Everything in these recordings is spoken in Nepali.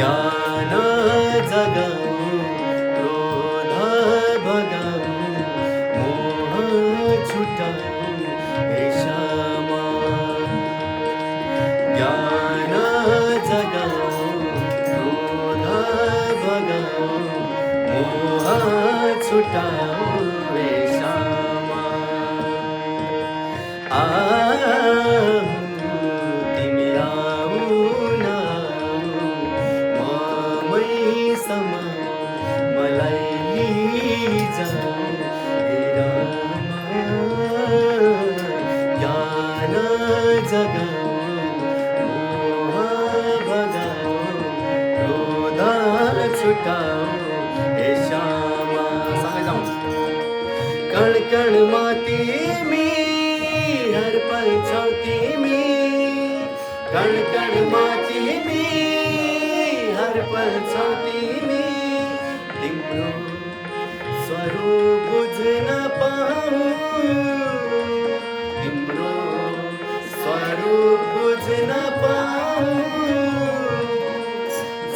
ज्ञान जगाऊ क्रोध भगाऊ मोह छुटाऊ हे श्यामा ज्ञान जगाऊ क्रोध भगाऊ मोह छुटाऊ हे श्यामा तिमी आऊ न मलाई लिजाऊ हे रामा ज्ञान जगाऊ मोह भगाऊ क्रोध छुटाऊ हे श्यामा सँगै जाउँ कण कणमा तिमी हर पल छौ तिमी कण कणमा तिमी हर पल छौ तिमी तिम्रो स्वरूप बुझ्न पाऊँ तिम्रो स्वरूप बुझ्न पाऊँ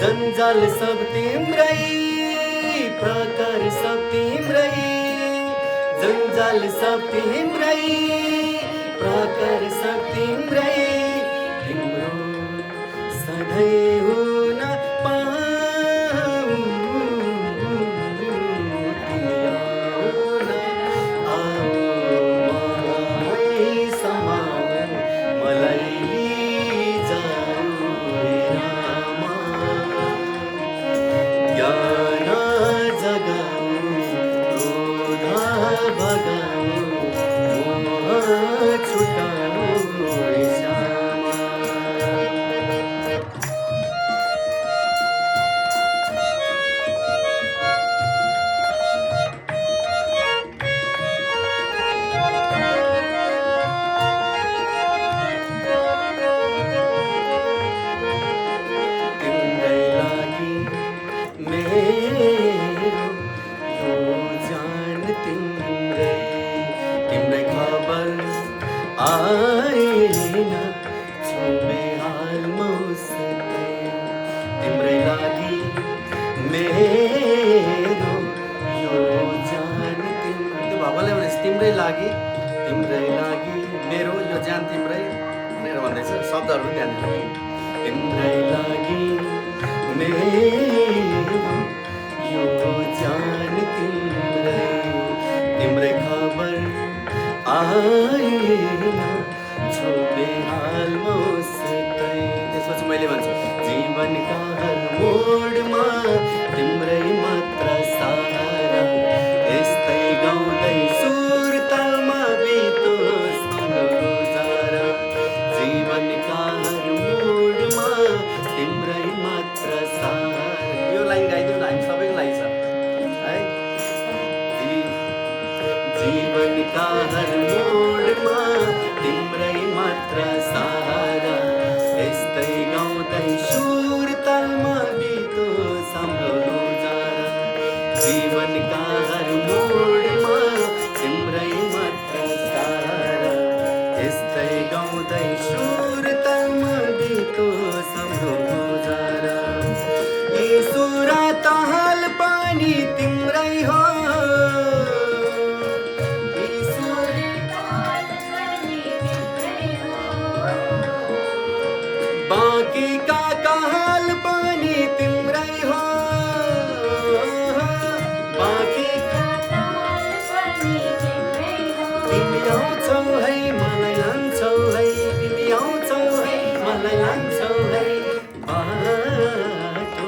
जन्जाल सब तिम्रै प्रकार सब तिम्रै जन्जाल सब तिम्रै प्रकार सब तिम्रै तिम्रो सधैँ हुन पाऊँ तिमी आऊ न आऊ मै समाऊ मलाई लिजाऊ हे रामा ज्ञान जगाऊ क्रोध भगाऊ मोह छुटाऊ हे श्यामा तिम्रै लागि मेरो यो जान तिम्रै तिम्रै खबर आएन छु बेहाल मौसकै तिम्रै लागि मेरो यो जान तिम्रै त्यो भगवान्ले भनेपछि तिम्रै लागि मेरो यो जान तिम्रै भनेर भन्दैछ शब्दहरू ध्यान दिनु तिम्रै लागि मेरो यो जान तिम्रै तिम्रै खबर आएन छु बेहाल मौसकै त्यसपछि मैले भन्छु जीवनका हर मोडमा तिम्रै मात्र सहारा यस्तै गाउँदै सुर तालमा बितोस् हाम्रो गुजारा जीवनका हर मोडमा तिम्रै मात्र सहारा यो लाइन गाइदिउँ न हामी सबैको लागि छ है जीवनका हर मोडमा तिम्रै मात्र सहारा यस्तै गाउँदै सुर तालमा बितोस् हाम्रो गुजारा जीवनका हर मोडमा तिम्रै मात्र सहारा यस्तै गाउँदै सुर तालमा बितोस् हाम्रो गुजारा यी सुरा ताल पनि तिम्रै हो बाँकी का काल पनि तिम्रै हो बाँकी तिमी आउँछौ है मलाई लान्छौ है तिमी आउँछौ है मलाई लान्छौ है बाटो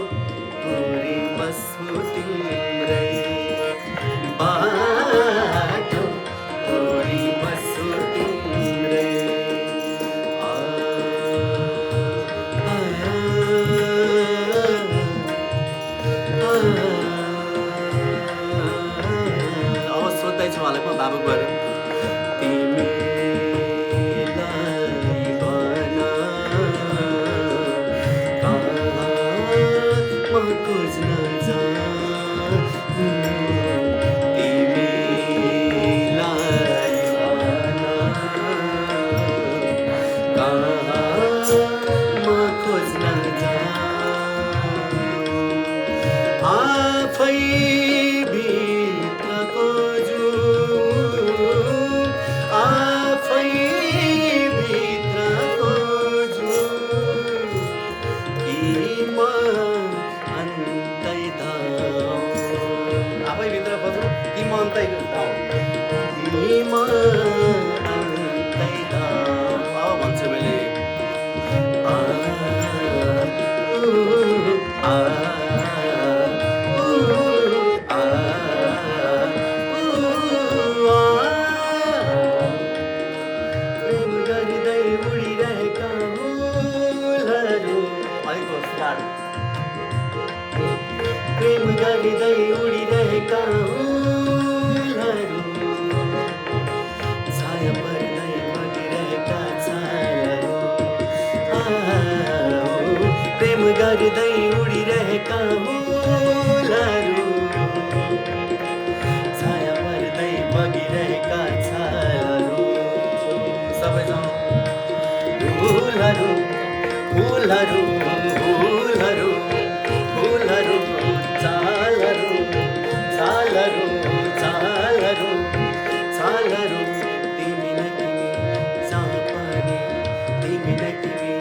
पुरी बस्छु तिम्रै बाटो पुरी बस्छु तिम्रै अब सोध्दैछु उहाँलाई म भावुक भएर तिमीलाई भन कहाँ म खोज्न जाऊँ तिमीलाई भन कहाँ म खोज्न जाऊँ आफै भित्रको जुन, आफै भित्रको जुन, कि म अन्तै धाउँ, आफै भित्र खोज्नु कि म अन्तै धाउँ, कि म अन्तै धाउँ। भन्छु मैले प्रेम गर्दै उडिरहेका हुलहरू, अहिलेको स्टार्ट। प्रेम गर्दै उडिरहेका हुलहरू, छाया पर्दै बगिरहेका छालहरू, प्रेम गर्दै उडिरहेका हुलहरू, छाया पर्दै बगिरहेका छालहरू, सबैसँग फुलहरू फुलहरू फुलहरू फुलहरू, चालहरू चालहरू चालहरू चालहरू, तिमी न तिमी जहाँ पनि, तिमी न तिमी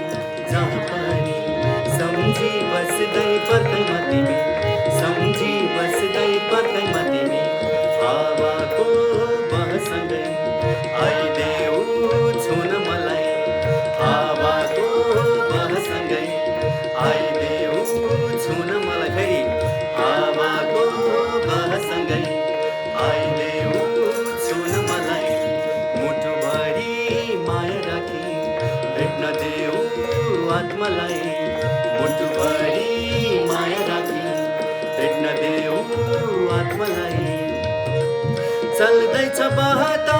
जहाँ पनि, सम्झी बस्दै पर्दैमा तिमी, सम्झी बस्दै पर्दैमा तिमी, हावाको बहसँगै आइदेऊ छुन मलाई, हावाको बहसँगै आइदेऊ छुन मलाई, फेरि हावाको बहसँगै आइदेऊ छुन मलाई, मुटुभरि माया राखी भेट्न देऊ आत्मालाई, मुटुभरि माया राखी भेट्न देऊ आत्मालाई, चल्दैछ बहता